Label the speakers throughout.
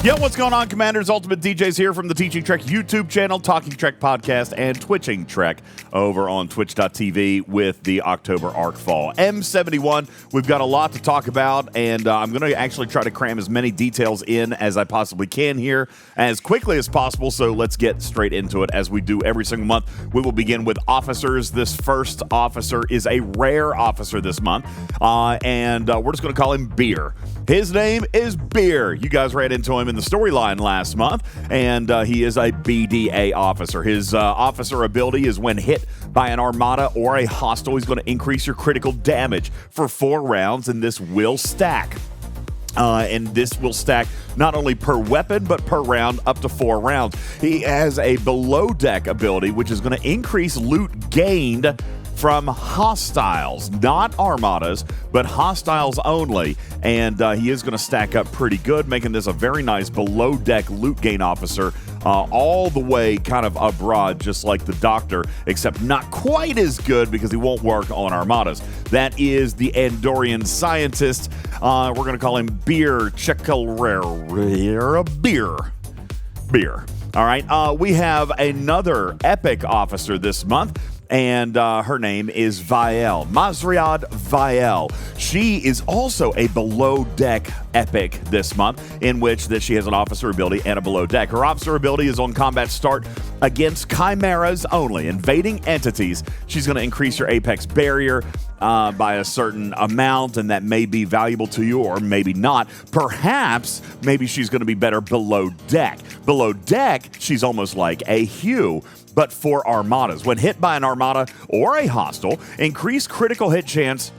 Speaker 1: Yo, what's going on, Commanders? UltimatDJz here from the Teaching Trek YouTube channel, Talking Trek podcast, and Twitching Trek over on twitch.tv with the October Arc Fall M71. We've got a lot to talk about, and I'm going to actually try to cram as many details in as I possibly can here as quickly as possible, so let's get straight into it as we do every single month. We will begin with officers. This first officer is a rare officer this month, and we're just going to call him Beer. His name is Beer. You guys ran into him in the storyline last month, and he is a BDA officer. His officer ability is when hit by an armada or a hostile, he's going to increase your critical damage for 4 rounds, and this will stack. And this will stack not only per weapon, but per round up to 4 rounds. He has a below deck ability, which is going to increase loot gained from hostiles, not armadas, but hostiles only. And he is going to stack up pretty good, making this a very nice below deck loot gain officer, all the way kind of abroad, just like the Doctor, except not quite as good because he won't work on armadas. That is the Andorian scientist. We're going to call him Beer Checkalrera. Beer. All right. We have another epic officer this month, and her name is Vielle, Masriad Vielle. She is also a below-deck epic this month, in which that she has an officer ability and a below-deck. Her officer ability is on combat start against chimeras only, invading entities. She's going to increase your apex barrier by a certain amount, and that may be valuable to you or maybe not. Perhaps, maybe she's going to be better below deck. Below deck, she's almost like a Hugh, but for armadas. When hit by an armada or a hostile, increase critical hit chance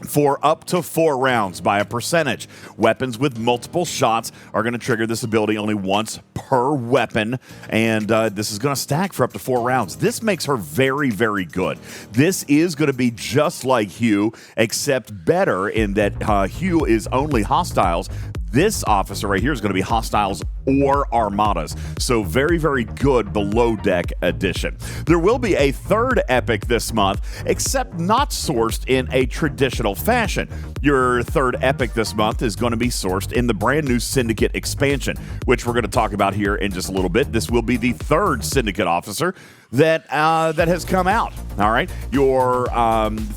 Speaker 1: for up to 4 rounds by a percentage. Weapons with multiple shots are going to trigger this ability only once per weapon, and this is going to stack for up to 4 rounds. This makes her very, very good. This is going to be just like Hugh, except better in that Hugh is only hostiles. This officer right here is going to be hostiles or armadas. So very, very good below deck addition. There will be a third epic this month, except not sourced in a traditional fashion. Your third epic this month is going to be sourced in the brand new Syndicate expansion, which we're going to talk about here in just a little bit. This will be the third Syndicate officer that has come out. All right, your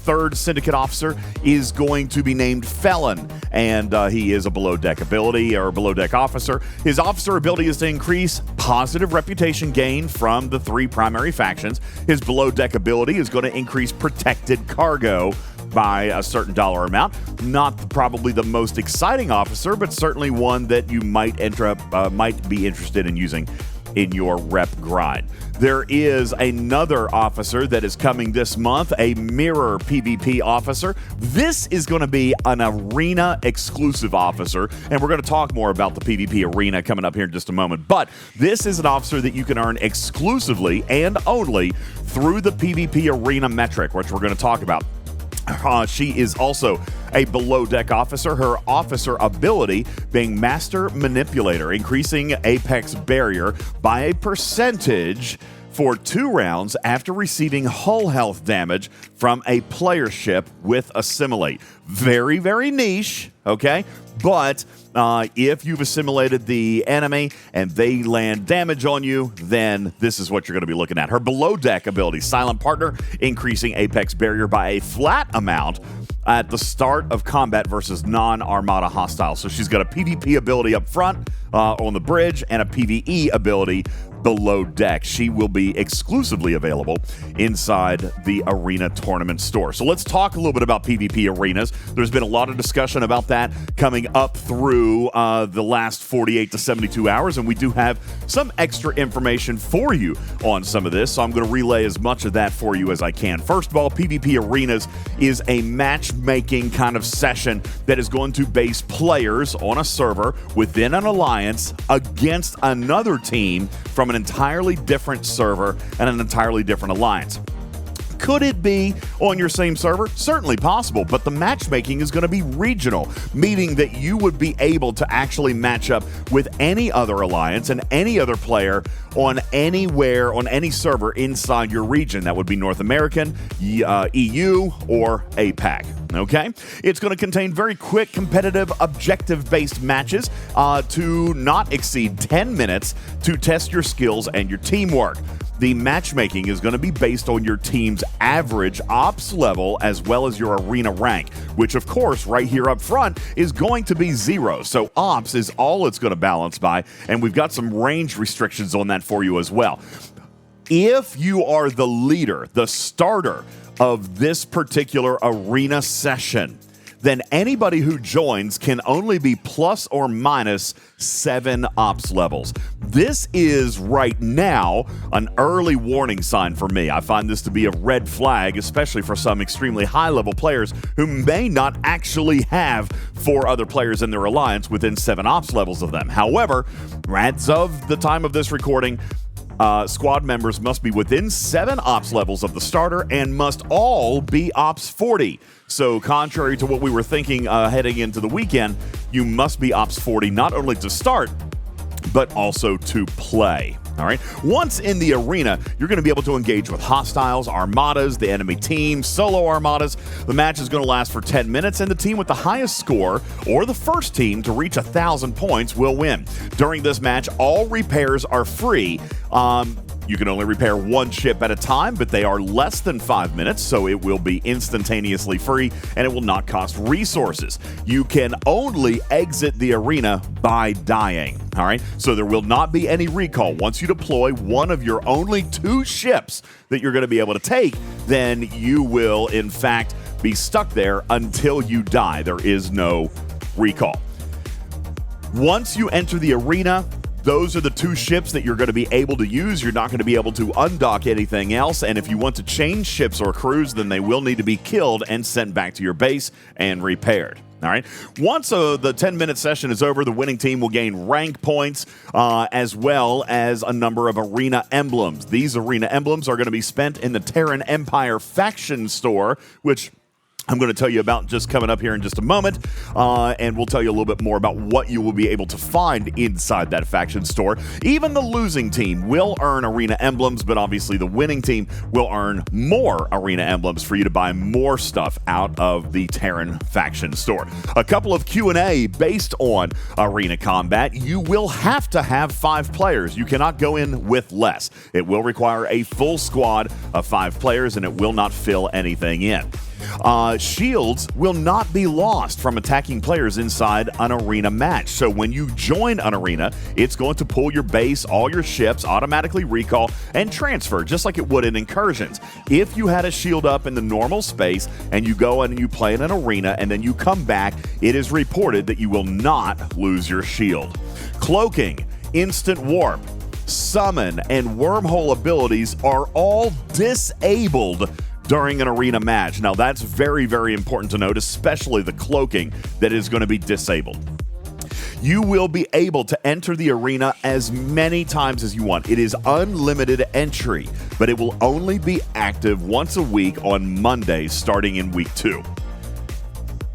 Speaker 1: third Syndicate officer is going to be named Felon, and he is a below deck ability or below deck officer. His officer ability is to increase positive reputation gain from the 3 primary factions. His below deck ability is going to increase protected cargo by a certain dollar amount. Not probably the most exciting officer, but certainly one that you might be interested in using in your rep grind. There is another officer that is coming this month, a mirror PvP officer. This is going to be an arena exclusive officer, and we're going to talk more about the PvP arena coming up here in just a moment. But this is an officer that you can earn exclusively and only through the PvP arena metric, which we're going to talk about. She is also a below-deck officer. Her officer ability being Master Manipulator, increasing apex barrier by a percentage for 2 rounds after receiving hull health damage from a player ship with Assimilate. Very, very niche, okay? But if you've assimilated the enemy and they land damage on you, then this is what you're going to be looking at. Her below deck ability, Silent Partner, increasing apex barrier by a flat amount at the start of combat versus non-armada hostiles. So she's got a PvP ability up front on the bridge and a PvE ability below deck. She will be exclusively available inside the Arena Tournament store. So let's talk a little bit about PvP arenas. There's been a lot of discussion about that coming up through the last 48 to 72 hours, and we do have some extra information for you on some of this, so I'm going to relay as much of that for you as I can. First of all, PvP arenas is a matchmaking kind of session that is going to base players on a server within an alliance against another team from an entirely different server and an entirely different alliance. Could it be on your same server? Certainly possible, but the matchmaking is going to be regional, meaning that you would be able to actually match up with any other alliance and any other player on anywhere, on any server inside your region. That would be North American, EU, or APAC. Okay? It's going to contain very quick, competitive, objective-based matches to not exceed 10 minutes to test your skills and your teamwork. The matchmaking is going to be based on your team's average ops level as well as your arena rank, which, of course, right here up front is going to be 0. So ops is all it's going to balance by, and we've got some range restrictions on that for you as well. If you are the leader, the starter of this particular arena session, then anybody who joins can only be plus or minus 7 ops levels. This is right now an early warning sign for me. I find this to be a red flag, especially for some extremely high-level players who may not actually have 4 other players in their alliance within 7 ops levels of them. However, as of the time of this recording, squad members must be within 7 ops levels of the starter and must all be ops 40. So contrary to what we were thinking heading into the weekend, you must be ops 40 not only to start, but also to play. All right. Once in the arena, you're going to be able to engage with hostiles, armadas, the enemy team, solo armadas. The match is going to last for 10 minutes, and the team with the highest score, or the first team to reach 1,000 points, will win. During this match, all repairs are free. You can only repair 1 ship at a time, but they are less than 5 minutes, so it will be instantaneously free, and it will not cost resources. You can only exit the arena by dying, all right? So there will not be any recall. Once you deploy one of your only 2 ships that you're going to be able to take, then you will, in fact, be stuck there until you die. There is no recall. Once you enter the arena, those are the 2 ships that you're going to be able to use. You're not going to be able to undock anything else. And if you want to change ships or crews, then they will need to be killed and sent back to your base and repaired. All right. Once the 10-minute session is over, the winning team will gain rank points as well as a number of arena emblems. These arena emblems are going to be spent in the Terran Empire faction store, which I'm going to tell you about just coming up here in just a moment, and we'll tell you a little bit more about what you will be able to find inside that faction store. Even the losing team will earn arena emblems, but obviously the winning team will earn more arena emblems for you to buy more stuff out of the Terran faction store. A couple of Q&A based on arena combat. You will have to have 5 players. You cannot go in with less. It will require a full squad of 5 players, and it will not fill anything in. Shields will not be lost from attacking players inside an arena match. So when you join an arena, it's going to pull your base, all your ships, automatically recall, and transfer, just like it would in incursions. If you had a shield up in the normal space and you go and you play in an arena and then you come back, it is reported that you will not lose your shield. Cloaking, instant warp, summon, and wormhole abilities are all disabled during an arena match. Now, that's very, very important to note, especially the cloaking that is going to be disabled. You will be able to enter the arena as many times as you want. It is unlimited entry, but it will only be active once a week on Mondays starting in week 2.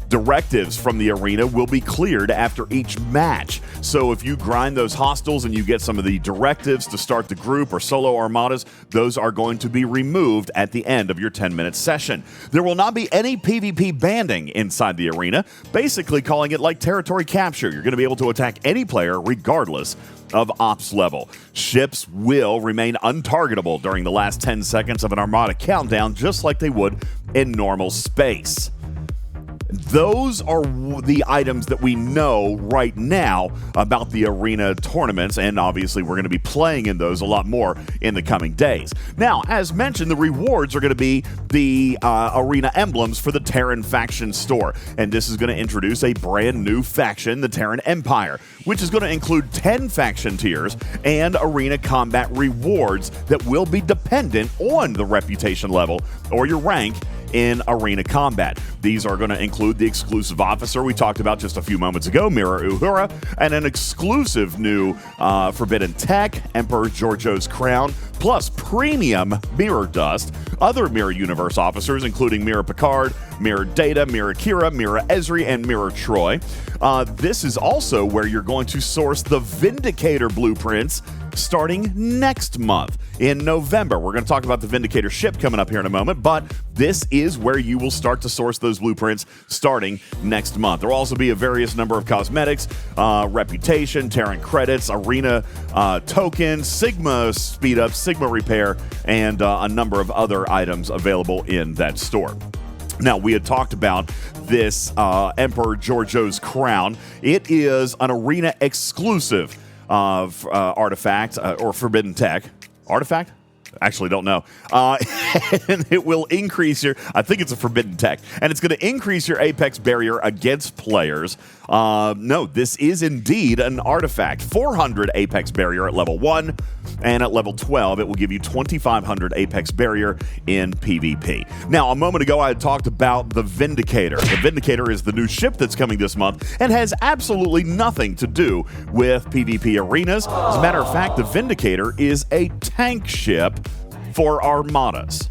Speaker 1: Directives from the arena will be cleared after each match. So if you grind those hostiles and you get some of the directives to start the group or solo armadas, those are going to be removed at the end of your 10-minute session. There will not be any PvP banding inside the arena, basically calling it like territory capture. You're going to be able to attack any player regardless of ops level. Ships will remain untargetable during the last 10 seconds of an armada countdown, just like they would in normal space. Those are the items that we know right now about the arena tournaments, and obviously we're going to be playing in those a lot more in the coming days. Now, as mentioned, the rewards are going to be the arena emblems for the Terran faction store, and this is going to introduce a brand new faction, the Terran Empire, which is going to include 10 faction tiers and arena combat rewards that will be dependent on the reputation level or your rank in arena combat. These are going to include the exclusive officer we talked about just a few moments ago, Mira Uhura, and an exclusive new forbidden tech, Emperor Giorgio's crown, plus premium Mirror Dust, other Mirror Universe officers, including Mirror Picard, Mirror Data, Mirror Kira, Mirror Ezri, and Mirror Troy. This is also where you're going to source the Vindicator blueprints starting next month. In November, we're going to talk about the Vindicator ship coming up here in a moment, but this is where you will start to source those blueprints starting next month. There will also be a various number of cosmetics, reputation, Terran credits, arena tokens, Sigma speed up, Sigma repair, and a number of other items available in that store. Now, we had talked about this Emperor Giorgio's crown. It is an arena exclusive artifact or forbidden tech. Artifact? Actually, don't know. And it will increase your, I think it's a forbidden tech, and it's going to increase your apex barrier against players. No, this is indeed an artifact. 400 apex barrier at level 1, and at level 12, it will give you 2,500 apex barrier in PvP. Now, a moment ago, I had talked about the Vindicator. The Vindicator is the new ship that's coming this month and has absolutely nothing to do with PvP arenas. As a matter of fact, the Vindicator is a tank ship for armadas.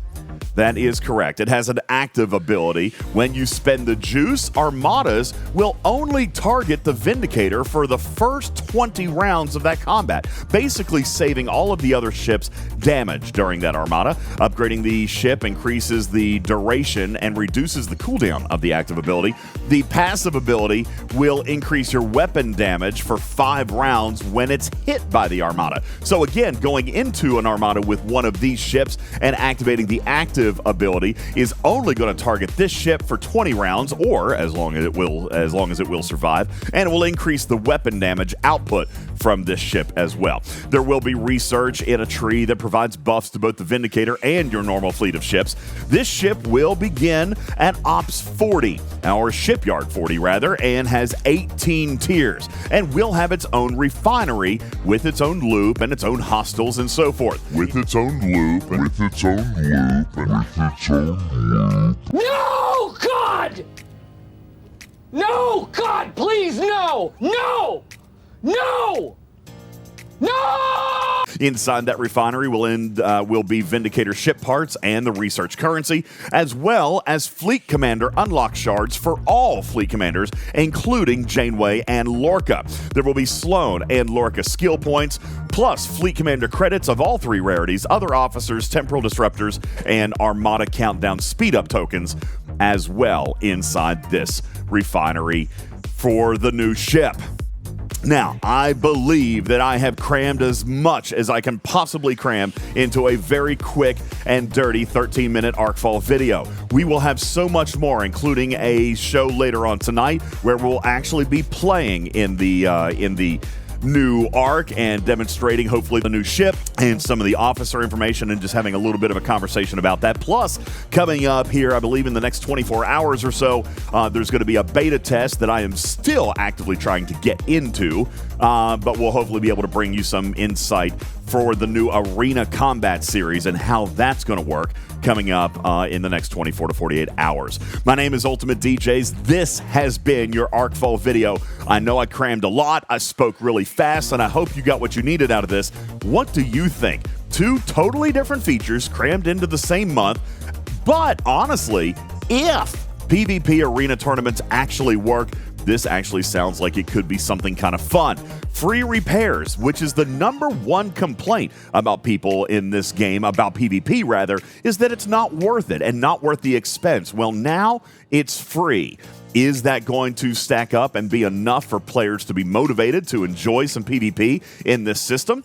Speaker 1: That is correct. It has an active ability. When you spend the juice, armadas will only target the Vindicator for the first 20 rounds of that combat, basically saving all of the other ships damage during that armada. Upgrading the ship increases the duration and reduces the cooldown of the active ability. The passive ability will increase your weapon damage for 5 rounds when it's hit by the armada. So again, going into an armada with one of these ships and activating the active ability is only going to target this ship for 20 rounds, or as long as it will survive, and it will increase the weapon damage output from this ship as well. There will be research in a tree that provides buffs to both the Vindicator and your normal fleet of ships. This ship will begin at Ops 40, or Shipyard 40 rather, and has 18 tiers, and will have its own refinery with its own loop and its own hostiles and so forth.
Speaker 2: With its own loop and with its own loop and with its own loop.
Speaker 3: No, God! No, God, please, no! No! No! No!
Speaker 1: Inside that refinery will be Vindicator ship parts and the research currency, as well as Fleet Commander unlock shards for all Fleet Commanders, including Janeway and Lorca. There will be Sloane and Lorca skill points, plus Fleet Commander credits of all 3 rarities, other officers, temporal disruptors, and Armada countdown speed-up tokens as well inside this refinery for the new ship. Now, I believe that I have crammed as much as I can possibly cram into a very quick and dirty 13-minute Arcfall video. We will have so much more, including a show later on tonight where we'll actually be playing in the new arc and demonstrating hopefully the new ship and some of the officer information and just having a little bit of a conversation about that. Plus, coming up here, I believe in the next 24 hours or so, there's going to be a beta test that I am still actively trying to get into, but we'll hopefully be able to bring you some insight for the new Arena Combat series and how that's going to work coming up in the next 24 to 48 hours. My name is UltimatDJz. This has been your Arcfall video. I know I crammed a lot. I spoke really fast, and I hope you got what you needed out of this. What do you think? 2 totally different features crammed into the same month, but honestly, if PvP arena tournaments actually work, this actually sounds like it could be something kind of fun. Free repairs, which is the #1 complaint about people in this game, about PvP rather, is that it's not worth it and not worth the expense. Well, now it's free. Is that going to stack up and be enough for players to be motivated to enjoy some PvP in this system?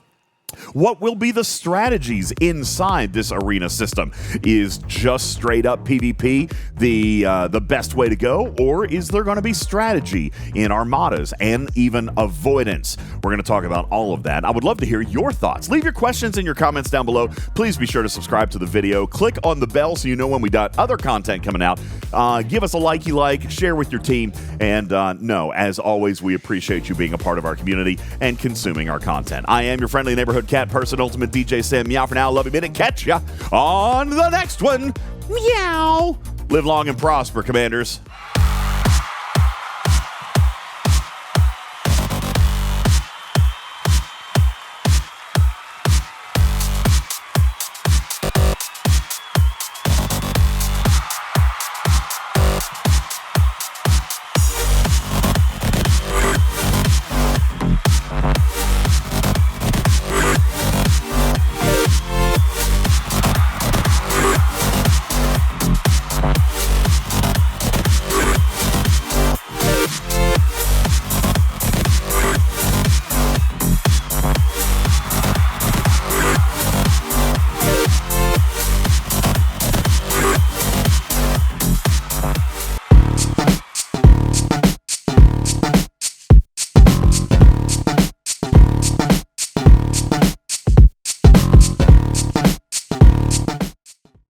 Speaker 1: What will be the strategies inside this arena system? Is just straight up PvP the best way to go, or is there going to be strategy in armadas and even avoidance? We're going to talk about all of that. I would love to hear your thoughts. Leave your questions and your comments down below. Please be sure to subscribe to the video. Click on the bell so you know when we got other content coming out. Give us a like, share with your team, and no, as always, we appreciate you being a part of our community and consuming our content. I am your friendly neighborhood cat person, UltimatDJz Sam. Meow for now. Love you, minute. Catch ya on the next one. Meow. Live long and prosper, Commanders.